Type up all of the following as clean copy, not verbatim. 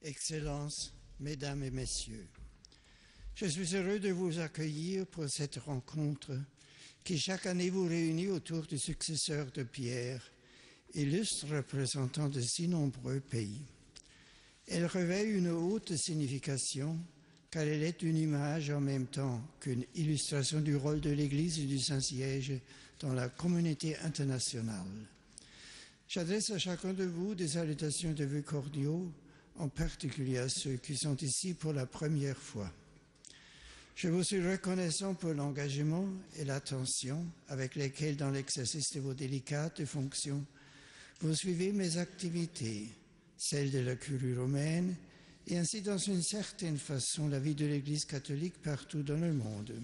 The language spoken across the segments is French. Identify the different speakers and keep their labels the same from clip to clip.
Speaker 1: Excellences, Mesdames et Messieurs, je suis heureux de vous accueillir pour cette rencontre qui chaque année vous réunit autour du successeur de Pierre, illustre représentant de si nombreux pays. Elle revêt une haute signification car elle est une image en même temps qu'une illustration du rôle de l'Église et du Saint-Siège dans la communauté internationale. J'adresse à chacun de vous des salutations de vœux cordiaux, en particulier à ceux qui sont ici pour la première fois. Je vous suis reconnaissant pour l'engagement et l'attention avec lesquels, dans l'exercice de vos délicates fonctions, vous suivez mes activités, celles de la curie romaine, et ainsi, dans une certaine façon, la vie de l'Église catholique partout dans le monde.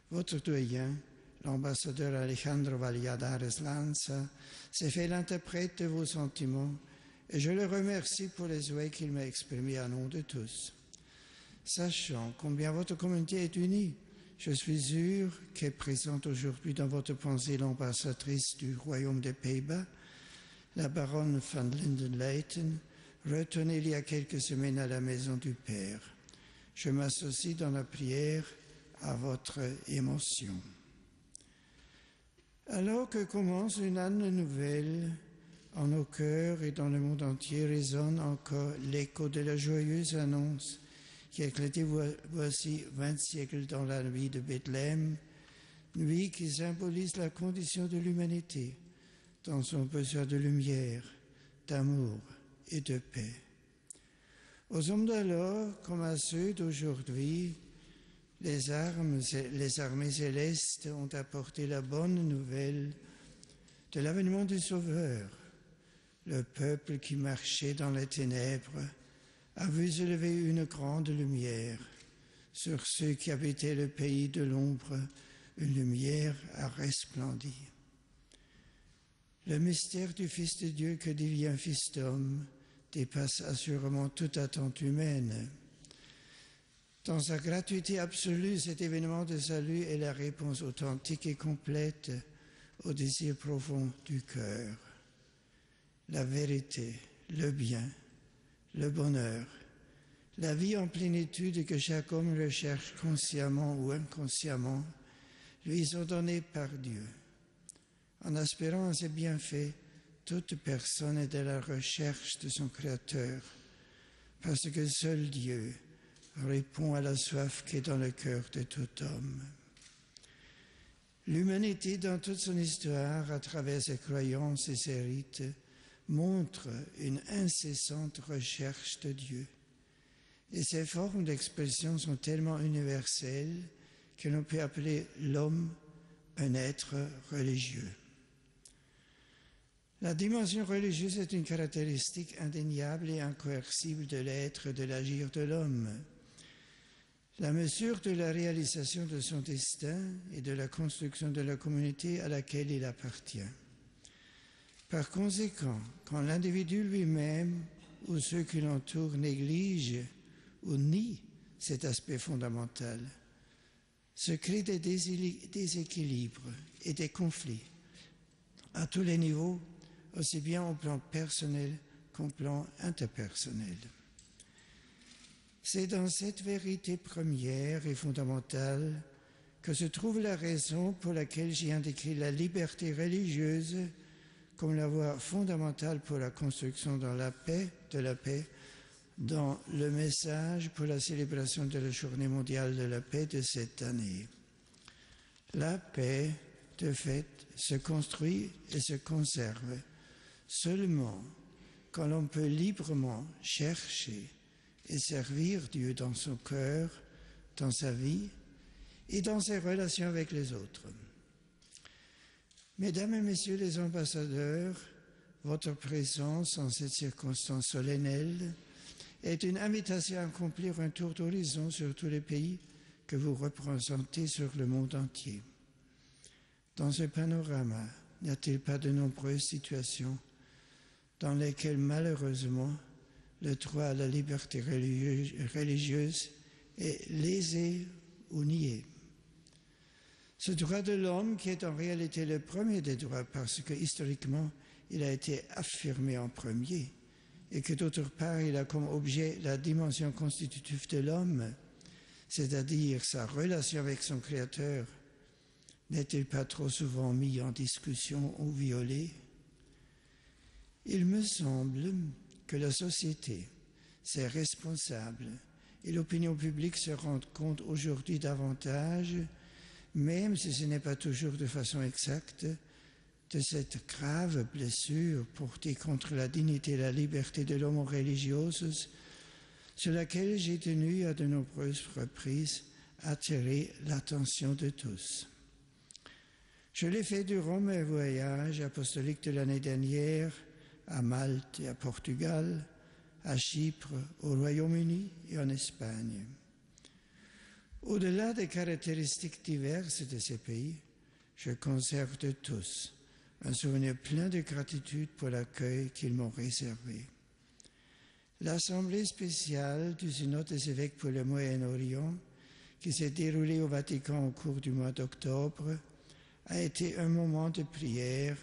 Speaker 1: Votre doyen, l'ambassadeur Alejandro Valladares Lanza, s'est fait l'interprète de vos sentiments et je le remercie pour les souhaits qu'il m'a exprimés à nom de tous. Sachant combien votre communauté est unie, je suis sûr qu'est présente aujourd'hui dans votre pensée l'ambassadrice du Royaume des Pays-Bas, la baronne van Linden-Leyten, retenue il y a quelques semaines à la Maison du Père. Je m'associe dans la prière à votre émotion. Alors que commence une année nouvelle, en nos cœurs et dans le monde entier résonne encore l'écho de la joyeuse annonce qui a éclaté voici 20 siècles dans la nuit de Bethléem, nuit qui symbolise la condition de l'humanité dans son besoin de lumière, d'amour et de paix. Aux hommes d'alors, comme à ceux d'aujourd'hui, les armées célestes ont apporté la bonne nouvelle de l'avènement du Sauveur. Le peuple qui marchait dans les ténèbres a vu se lever une grande lumière. Sur ceux qui habitaient le pays de l'ombre, une lumière a resplendi. Le mystère du Fils de Dieu que devient Fils d'homme dépasse assurément toute attente humaine. Dans sa gratuité absolue, cet événement de salut est la réponse authentique et complète au désir profond du cœur. La vérité, le bien, le bonheur, la vie en plénitude que chaque homme recherche consciemment ou inconsciemment, lui sont donnés par Dieu. En aspirant à ces bienfaits, toute personne est à la recherche de son Créateur, parce que seul Dieu répond à la soif qui est dans le cœur de tout homme. L'humanité, dans toute son histoire, à travers ses croyances et ses rites, montre une incessante recherche de Dieu. Et ces formes d'expression sont tellement universelles que l'on peut appeler l'homme un être religieux. La dimension religieuse est une caractéristique indéniable et incoercible de l'être et de l'agir de l'homme. La mesure de la réalisation de son destin et de la construction de la communauté à laquelle il appartient. Par conséquent, quand l'individu lui-même ou ceux qui l'entourent négligent ou nient cet aspect fondamental, se créent des déséquilibres et des conflits à tous les niveaux, aussi bien au plan personnel qu'au plan interpersonnel. C'est dans cette vérité première et fondamentale que se trouve la raison pour laquelle j'ai indiqué la liberté religieuse comme la voie fondamentale pour la construction de la paix dans le message pour la célébration de la Journée mondiale de la paix de cette année. La paix, de fait, se construit et se conserve seulement quand l'on peut librement chercher et servir Dieu dans son cœur, dans sa vie et dans ses relations avec les autres. Mesdames et Messieurs les ambassadeurs, votre présence en cette circonstance solennelle est une invitation à accomplir un tour d'horizon sur tous les pays que vous représentez sur le monde entier. Dans ce panorama, n'y a-t-il pas de nombreuses situations dans lesquelles malheureusement le droit à la liberté religieuse est lésé ou nié? Ce droit de l'homme qui est en réalité le premier des droits parce que historiquement il a été affirmé en premier et que d'autre part il a comme objet la dimension constitutive de l'homme, c'est-à-dire sa relation avec son Créateur, n'est-il pas trop souvent mis en discussion ou violé? Il me semble que la société, ses responsables et l'opinion publique se rendent compte aujourd'hui davantage, même si ce n'est pas toujours de façon exacte, de cette grave blessure portée contre la dignité et la liberté de l'homme religieuse, sur laquelle j'ai tenu à de nombreuses reprises à attirer l'attention de tous. Je l'ai fait durant mes voyages apostoliques de l'année dernière à Malte et à Portugal, à Chypre, au Royaume-Uni et en Espagne. Au-delà des caractéristiques diverses de ces pays, je conserve de tous un souvenir plein de gratitude pour l'accueil qu'ils m'ont réservé. L'Assemblée spéciale du Synode des évêques pour le Moyen-Orient, qui s'est déroulée au Vatican au cours du mois d'octobre, a été un moment de prière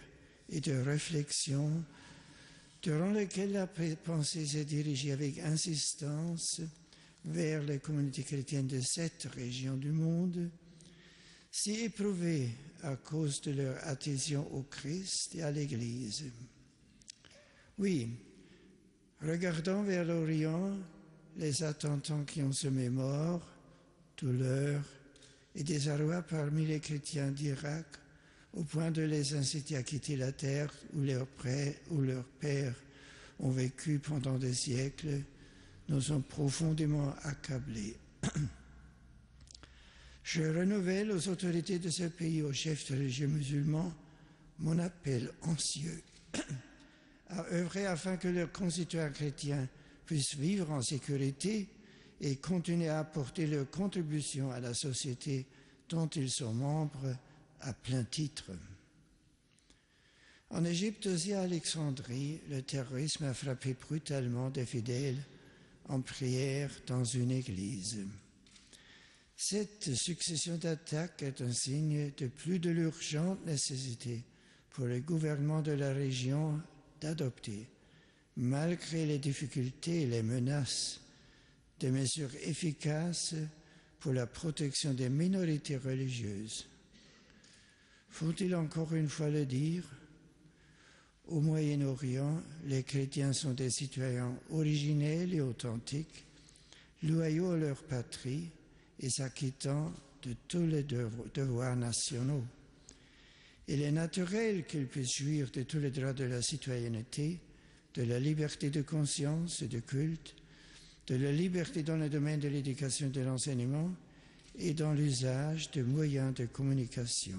Speaker 1: et de réflexion durant lequel la pensée s'est dirigée avec insistance vers les communautés chrétiennes de cette région du monde, si éprouvées à cause de leur adhésion au Christ et à l'Église. Oui, regardant vers l'Orient, les attentats qui ont semé mort, douleur et désarroi parmi les chrétiens d'Irak, au point de les inciter à quitter la terre où leurs pères ont vécu pendant des siècles, nous ont profondément accablés. Je renouvelle aux autorités de ce pays, aux chefs religieux musulmans, mon appel anxieux à œuvrer afin que leurs concitoyens chrétiens puissent vivre en sécurité et continuer à apporter leur contribution à la société dont ils sont membres à plein titre. En Égypte aussi, à Alexandrie, le terrorisme a frappé brutalement des fidèles en prière dans une église. Cette succession d'attaques est un signe de plus de l'urgente nécessité pour le gouvernement de la région d'adopter, malgré les difficultés et les menaces, des mesures efficaces pour la protection des minorités religieuses. Faut-il encore une fois le dire? Au Moyen-Orient, les chrétiens sont des citoyens originels et authentiques, loyaux à leur patrie et s'acquittant de tous les devoirs nationaux. Il est naturel qu'ils puissent jouir de tous les droits de la citoyenneté, de la liberté de conscience et de culte, de la liberté dans le domaine de l'éducation et de l'enseignement et dans l'usage de moyens de communication.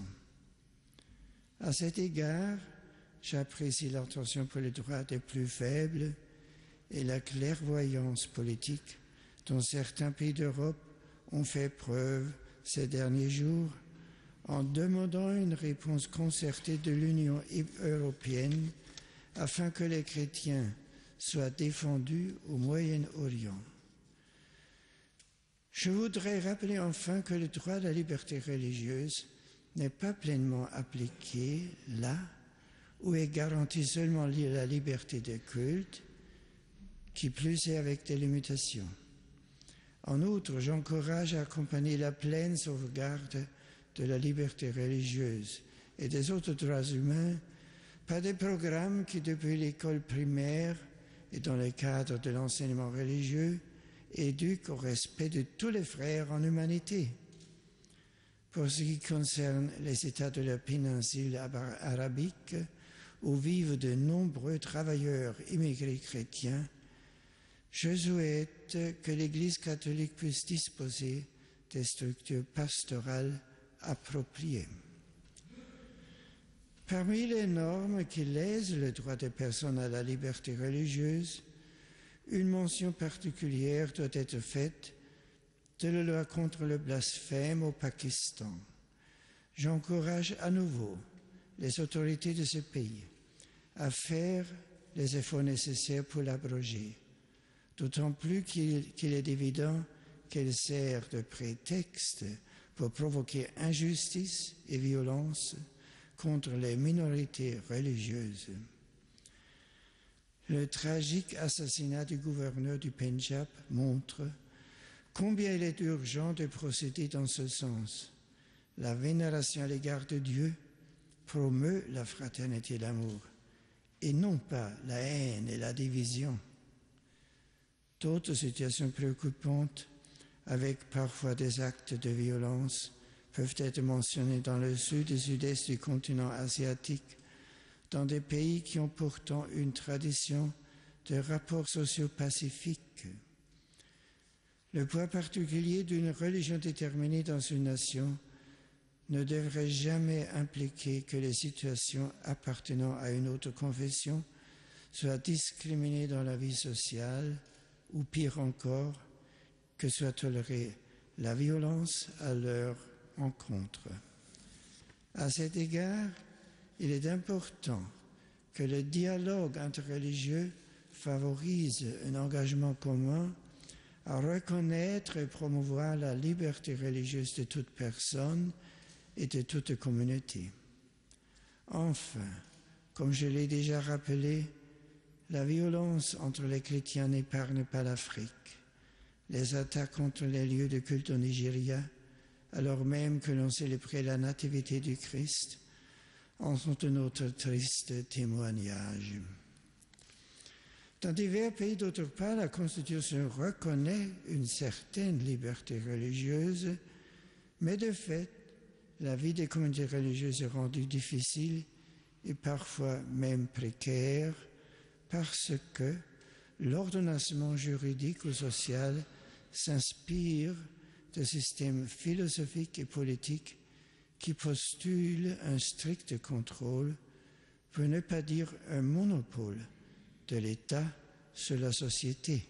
Speaker 1: À cet égard, j'apprécie l'attention pour les droits des plus faibles et la clairvoyance politique dont certains pays d'Europe ont fait preuve ces derniers jours en demandant une réponse concertée de l'Union européenne afin que les chrétiens soient défendus au Moyen-Orient. Je voudrais rappeler enfin que le droit à la liberté religieuse n'est pas pleinement appliqué là où est garantie seulement la liberté de culte, qui plus est avec des limitations. En outre, j'encourage à accompagner la pleine sauvegarde de la liberté religieuse et des autres droits humains par des programmes qui, depuis l'école primaire et dans le cadre de l'enseignement religieux, éduquent au respect de tous les frères en humanité. Pour ce qui concerne les États de la péninsule arabique, où vivent de nombreux travailleurs immigrés chrétiens, je souhaite que l'Église catholique puisse disposer des structures pastorales appropriées. Parmi les normes qui lèsent le droit des personnes à la liberté religieuse, une mention particulière doit être faite de la loi contre le blasphème au Pakistan. J'encourage à nouveau les autorités de ce pays à faire les efforts nécessaires pour l'abroger, d'autant plus qu'il est évident qu'elle sert de prétexte pour provoquer injustice et violence contre les minorités religieuses. Le tragique assassinat du gouverneur du Pendjab montre combien il est urgent de procéder dans ce sens. La vénération à l'égard de Dieu promeut la fraternité et l'amour, et non pas la haine et la division. D'autres situations préoccupantes, avec parfois des actes de violence, peuvent être mentionnées dans le sud et sud-est du continent asiatique, dans des pays qui ont pourtant une tradition de rapports sociaux pacifiques. Le poids particulier d'une religion déterminée dans une nation ne devrait jamais impliquer que les situations appartenant à une autre confession soient discriminées dans la vie sociale, ou pire encore, que soit tolérée la violence à leur encontre. À cet égard, il est important que le dialogue interreligieux favorise un engagement commun à reconnaître et promouvoir la liberté religieuse de toute personne et de toute communauté. Enfin, comme je l'ai déjà rappelé, la violence entre les chrétiens n'épargne pas l'Afrique. Les attaques contre les lieux de culte au Nigeria, alors même que l'on célébrait la nativité du Christ, en sont un autre triste témoignage. Dans divers pays, d'autre part, la Constitution reconnaît une certaine liberté religieuse, mais de fait, la vie des communautés religieuses est rendue difficile et parfois même précaire parce que l'ordonnancement juridique ou social s'inspire de systèmes philosophiques et politiques qui postulent un strict contrôle, pour ne pas dire un monopole, de l'État sur la société.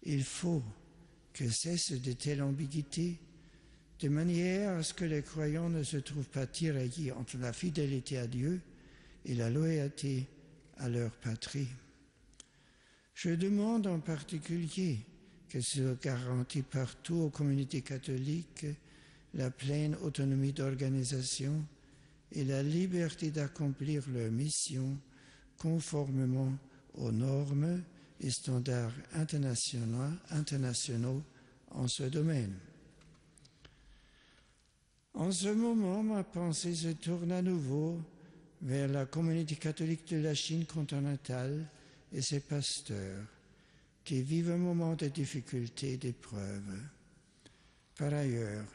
Speaker 1: Il faut que cesse de telles ambiguïtés, de manière à ce que les croyants ne se trouvent pas tiraillés entre la fidélité à Dieu et la loyauté à leur patrie. Je demande en particulier que soit garantie partout aux communautés catholiques la pleine autonomie d'organisation et la liberté d'accomplir leur mission conformément aux normes et standards internationaux en ce domaine. En ce moment, ma pensée se tourne à nouveau vers la communauté catholique de la Chine continentale et ses pasteurs qui vivent un moment de difficulté et d'épreuve. Par ailleurs,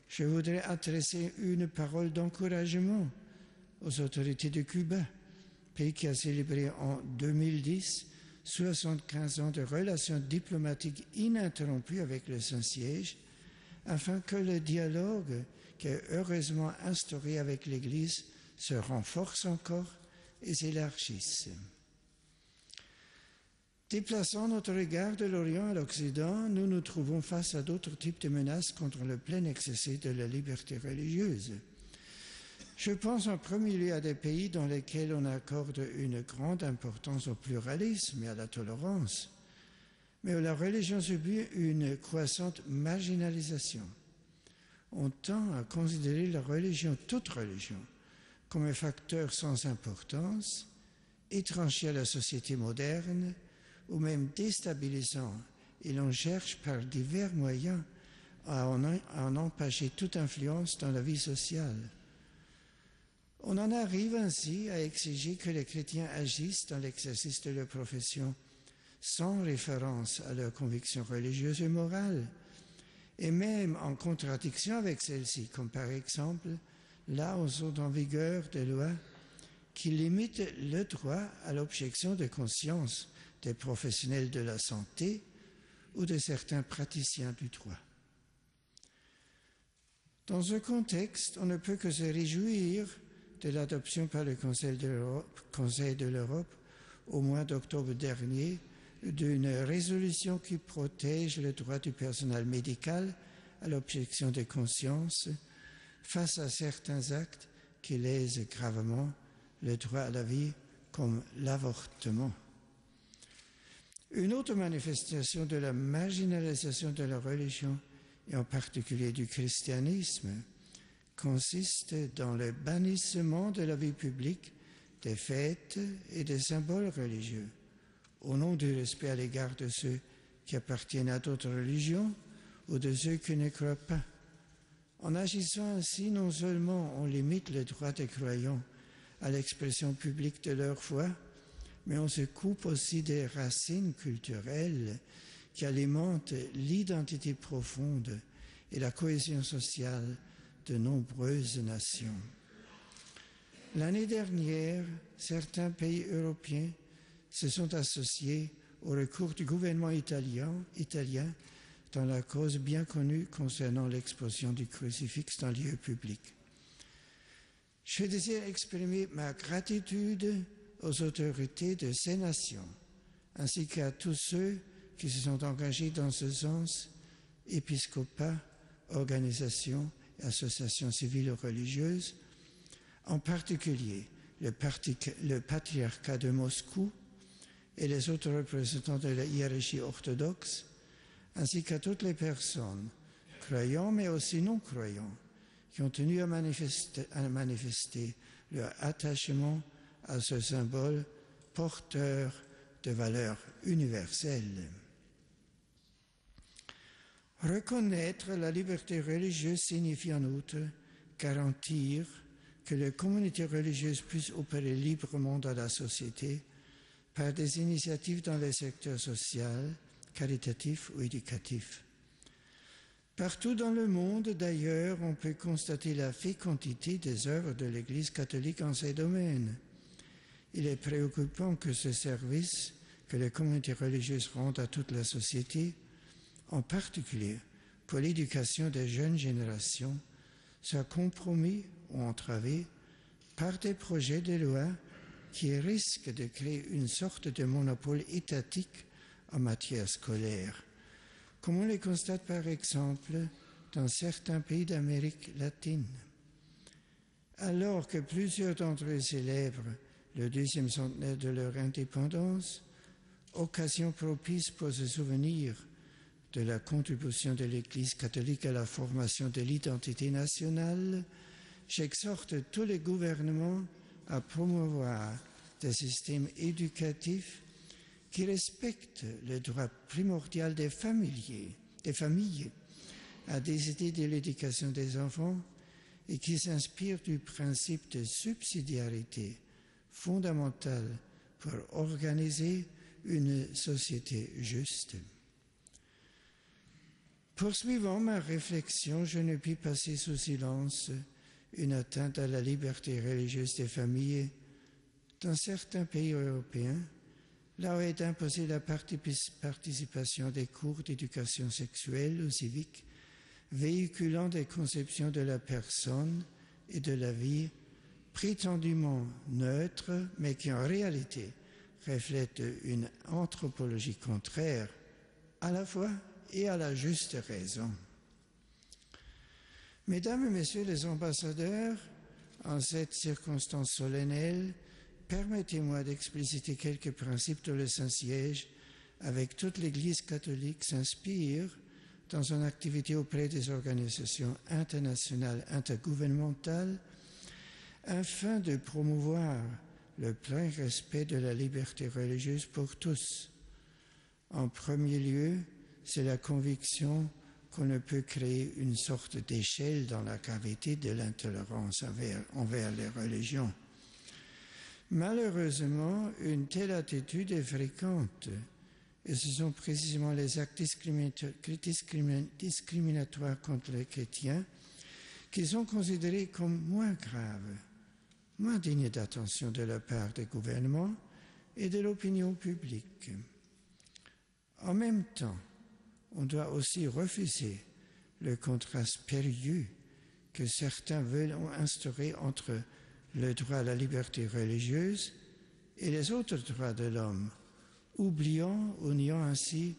Speaker 1: je voudrais adresser une parole d'encouragement aux autorités de Cuba, pays qui a célébré en 2010 75 ans de relations diplomatiques ininterrompues avec le Saint-Siège, afin que le dialogue qui est heureusement instauré avec l'Église se renforce encore et s'élargisse. Déplaçant notre regard de l'Orient à l'Occident, nous nous trouvons face à d'autres types de menaces contre le plein exercice de la liberté religieuse. Je pense en premier lieu à des pays dans lesquels on accorde une grande importance au pluralisme et à la tolérance, mais où la religion subit une croissante marginalisation. On tend à considérer la religion, toute religion, comme un facteur sans importance, étranger à la société moderne, ou même déstabilisant, et l'on cherche par divers moyens à en empêcher toute influence dans la vie sociale. On en arrive ainsi à exiger que les chrétiens agissent dans l'exercice de leur profession sans référence à leurs convictions religieuses et morales, et même en contradiction avec celles-ci, comme par exemple là où sont en vigueur des lois qui limitent le droit à l'objection de conscience des professionnels de la santé ou de certains praticiens du droit. Dans ce contexte, on ne peut que se réjouir de l'adoption par le Conseil de l'Europe au mois d'octobre dernier d'une résolution qui protège le droit du personnel médical à l'objection de conscience face à certains actes qui lèsent gravement le droit à la vie comme l'avortement. Une autre manifestation de la marginalisation de la religion, et en particulier du christianisme, consiste dans le bannissement de la vie publique des fêtes et des symboles religieux, au nom du respect à l'égard de ceux qui appartiennent à d'autres religions ou de ceux qui ne croient pas. En agissant ainsi, non seulement on limite le droit des croyants à l'expression publique de leur foi, mais on se coupe aussi des racines culturelles qui alimentent l'identité profonde et la cohésion sociale de nombreuses nations. L'année dernière, certains pays européens se sont associés au recours du gouvernement italien dans la cause bien connue concernant l'exposition du crucifix dans lieux publics. Je désire exprimer ma gratitude aux autorités de ces nations, ainsi qu'à tous ceux qui se sont engagés dans ce sens, épiscopat, organisations et associations civiles ou religieuses, en particulier le patriarcat de Moscou et les autres représentants de la hiérarchie orthodoxe, ainsi qu'à toutes les personnes, croyants mais aussi non-croyants, qui ont tenu à manifester leur attachement à ce symbole porteur de valeurs universelles. Reconnaître la liberté religieuse signifie en outre garantir que les communautés religieuses puissent opérer librement dans la société par des initiatives dans les secteurs social, caritatif ou éducatif. Partout dans le monde, d'ailleurs, on peut constater la fécondité des œuvres de l'Église catholique en ces domaines. Il est préoccupant que ce service que les communautés religieuses rendent à toute la société, en particulier pour l'éducation des jeunes générations, soit compromis ou entravé par des projets de loi qui risquent de créer une sorte de monopole étatique en matière scolaire, comme on les constate par exemple dans certains pays d'Amérique latine. Alors que plusieurs d'entre eux célèbrent le 2e centenaire de leur indépendance, occasion propice pour se souvenir de la contribution de l'Église catholique à la formation de l'identité nationale, j'exhorte tous les gouvernements à promouvoir des systèmes éducatifs qui respectent le droit primordial des familles à décider de l'éducation des enfants et qui s'inspirent du principe de subsidiarité fondamental pour organiser une société juste. Poursuivant ma réflexion, je ne puis passer sous silence une atteinte à la liberté religieuse des familles dans certains pays européens, là où est imposée la participation des cours d'éducation sexuelle ou civique, véhiculant des conceptions de la personne et de la vie prétendument neutres, mais qui en réalité reflètent une anthropologie contraire à la foi et à la juste raison. Mesdames et messieurs les ambassadeurs, en cette circonstance solennelle, permettez-moi d'expliciter quelques principes dont le Saint-Siège, avec toute l'Église catholique, s'inspire dans son activité auprès des organisations internationales intergouvernementales afin de promouvoir le plein respect de la liberté religieuse pour tous. En premier lieu, c'est la conviction qu'on ne peut créer une sorte d'échelle dans la gravité de l'intolérance envers les religions. Malheureusement, une telle attitude est fréquente, et ce sont précisément les actes discriminatoires contre les chrétiens qui sont considérés comme moins graves, moins dignes d'attention de la part des gouvernements et de l'opinion publique. En même temps, on doit aussi refuser le contraste périlleux que certains veulent instaurer entre le droit à la liberté religieuse et les autres droits de l'homme, oubliant ou niant ainsi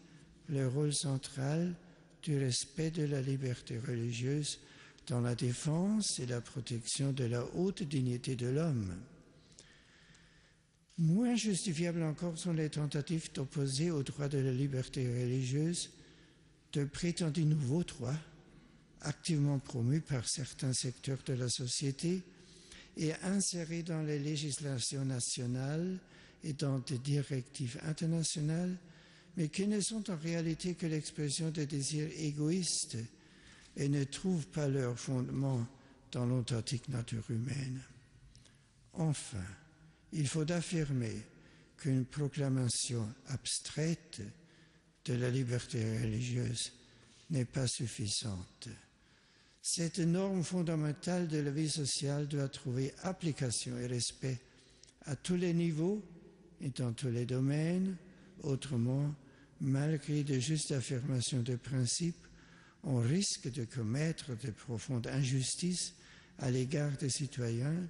Speaker 1: le rôle central du respect de la liberté religieuse dans la défense et la protection de la haute dignité de l'homme. Moins justifiables encore sont les tentatives d'opposer au droit de la liberté religieuse de prétendus nouveaux droits activement promus par certains secteurs de la société et insérés dans les législations nationales et dans des directives internationales, mais qui ne sont en réalité que l'expression de désirs égoïstes et ne trouvent pas leur fondement dans l'authentique nature humaine. Enfin, il faut affirmer qu'une proclamation abstraite de la liberté religieuse n'est pas suffisante. Cette norme fondamentale de la vie sociale doit trouver application et respect à tous les niveaux et dans tous les domaines. Autrement, malgré de justes affirmations de principe, on risque de commettre de profondes injustices à l'égard des citoyens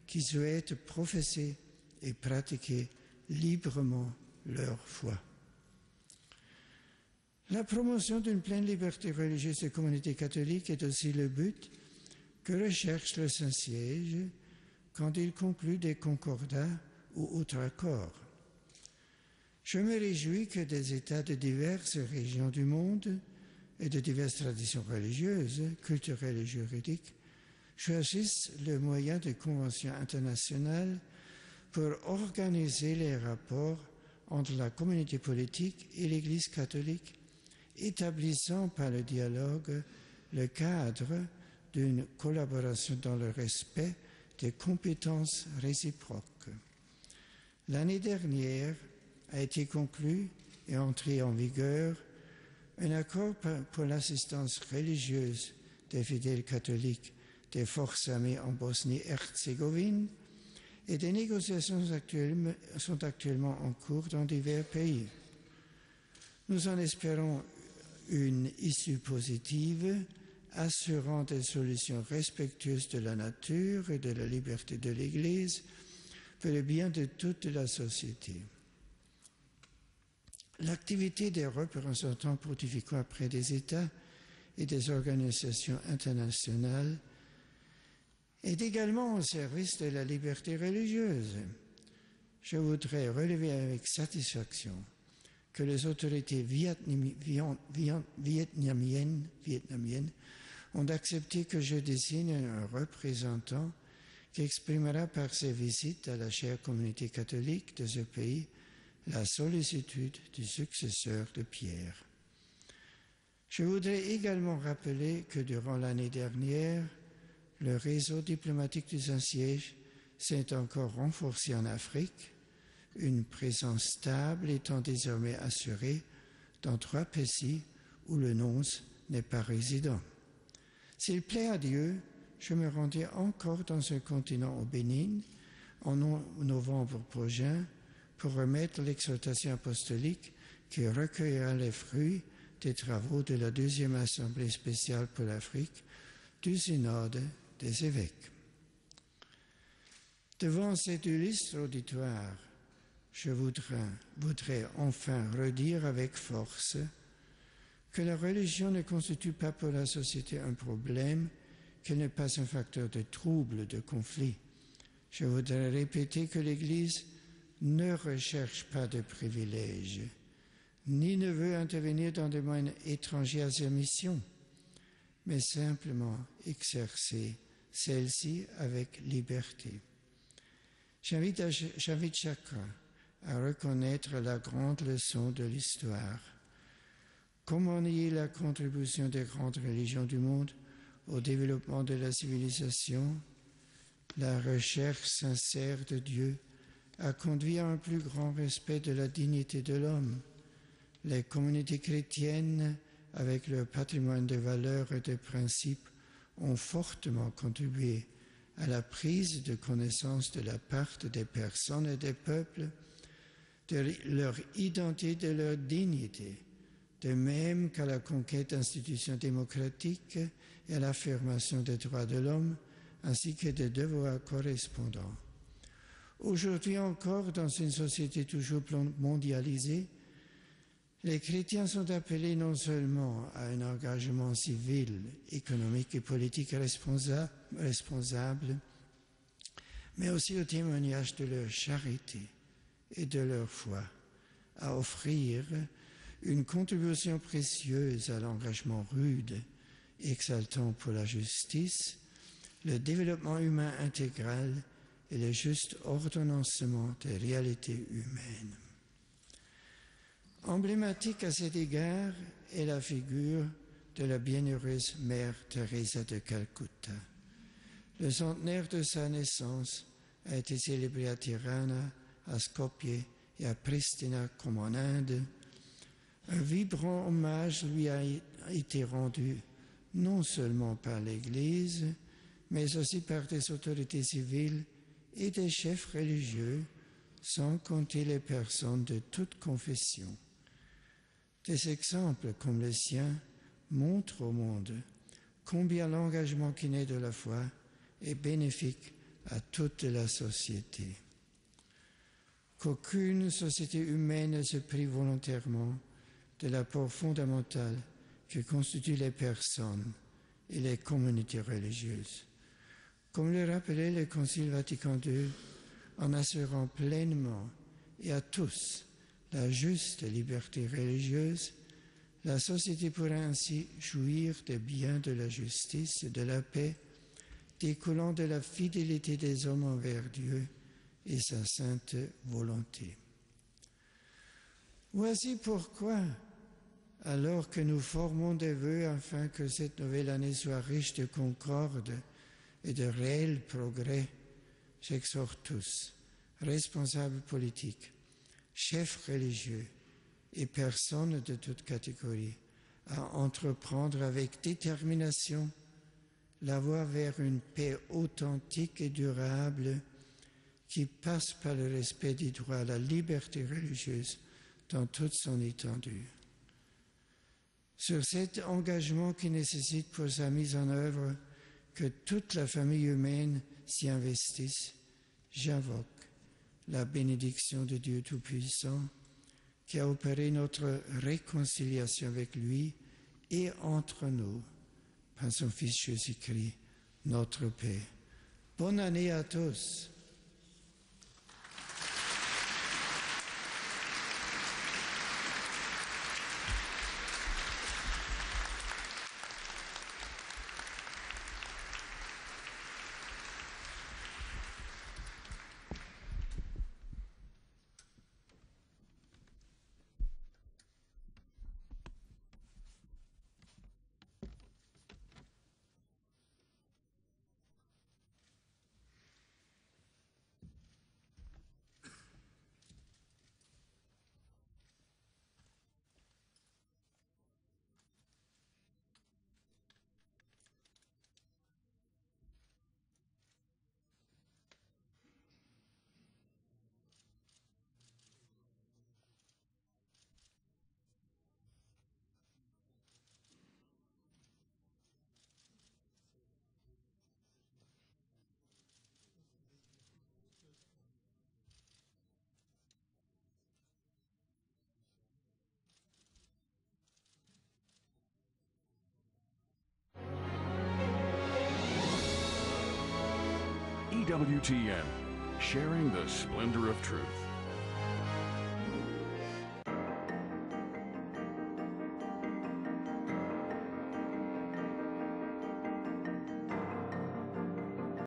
Speaker 1: qui souhaitent professer et pratiquer librement leur foi. La promotion d'une pleine liberté religieuse des communautés catholiques est aussi le but que recherche le Saint-Siège quand il conclut des concordats ou autres accords. Je me réjouis que des États de diverses régions du monde et de diverses traditions religieuses, culturelles et juridiques choisissent le moyen de conventions internationales pour organiser les rapports entre la communauté politique et l'Église catholique, établissant par le dialogue le cadre d'une collaboration dans le respect des compétences réciproques. L'année dernière a été conclu et entré en vigueur un accord pour l'assistance religieuse des fidèles catholiques des forces armées en Bosnie-Herzégovine et des négociations sont actuellement en cours dans divers pays. Nous en espérons une issue positive, assurant des solutions respectueuses de la nature et de la liberté de l'Église pour le bien de toute la société. L'activité des représentants pontificaux auprès des États et des organisations internationales est également au service de la liberté religieuse. Je voudrais relever avec satisfaction que les autorités vietnamiennes ont accepté que je désigne un représentant qui exprimera par ses visites à la chère communauté catholique de ce pays la sollicitude du successeur de Pierre. Je voudrais également rappeler que durant l'année dernière, le réseau diplomatique du Saint-Siège s'est encore renforcé en Afrique, une présence stable étant désormais assurée dans 3 pays où le nonce n'est pas résident. S'il plaît à Dieu, je me rendrai encore dans ce continent au Bénin en novembre prochain pour remettre l'exhortation apostolique qui recueillera les fruits des travaux de la 2e Assemblée spéciale pour l'Afrique du Synode des évêques. Devant cet illustre auditoire, je voudrais enfin redire avec force que la religion ne constitue pas pour la société un problème, qu'elle n'est pas un facteur de trouble, de conflit. Je voudrais répéter que l'Église ne recherche pas de privilèges, ni ne veut intervenir dans des domaines étrangers à sa mission, mais simplement exercer celle-ci avec liberté. J'invite chacun à reconnaître la grande leçon de l'histoire. Comment nier la contribution des grandes religions du monde au développement de la civilisation? La recherche sincère de Dieu a conduit à un plus grand respect de la dignité de l'homme. Les communautés chrétiennes, avec leur patrimoine de valeurs et de principes, ont fortement contribué à la prise de connaissance de la part des personnes et des peuples de leur identité, de leur dignité, de même qu'à la conquête d'institutions démocratiques et à l'affirmation des droits de l'homme, ainsi que des devoirs correspondants. Aujourd'hui encore, dans une société toujours mondialisée, les chrétiens sont appelés non seulement à un engagement civil, économique et politique responsable, mais aussi au témoignage de leur charité et de leur foi, à offrir une contribution précieuse à l'engagement rude, exaltant pour la justice, le développement humain intégral et le juste ordonnancement des réalités humaines. Emblématique à cet égard est la figure de la bienheureuse Mère Teresa de Calcutta. Le centenaire de sa naissance a été célébré à Tirana, à Skopje et à Pristina comme en Inde. Un vibrant hommage lui a été rendu non seulement par l'Église, mais aussi par des autorités civiles et des chefs religieux, sans compter les personnes de toute confession. Des exemples comme le sien montrent au monde combien l'engagement qui naît de la foi est bénéfique à toute la société. Qu'aucune société humaine ne se prive volontairement de l'apport fondamental que constituent les personnes et les communautés religieuses. Comme le rappelait le Concile Vatican II, en assurant pleinement et à tous la juste liberté religieuse, la société pourra ainsi jouir des biens de la justice et de la paix découlant de la fidélité des hommes envers Dieu et sa sainte volonté. Voici pourquoi, alors que nous formons des vœux afin que cette nouvelle année soit riche de concorde et de réels progrès, j'exhorte tous, responsables politiques, chefs religieux et personnes de toute catégorie, à entreprendre avec détermination la voie vers une paix authentique et durable qui passe par le respect du droit à la liberté religieuse dans toute son étendue. Sur cet engagement qui nécessite pour sa mise en œuvre que toute la famille humaine s'y investisse, j'invoque la bénédiction de Dieu Tout-Puissant qui a opéré notre réconciliation avec lui et entre nous par son Fils Jésus-Christ, notre paix. Bonne année à tous.
Speaker 2: EWTN, sharing the splendor of truth.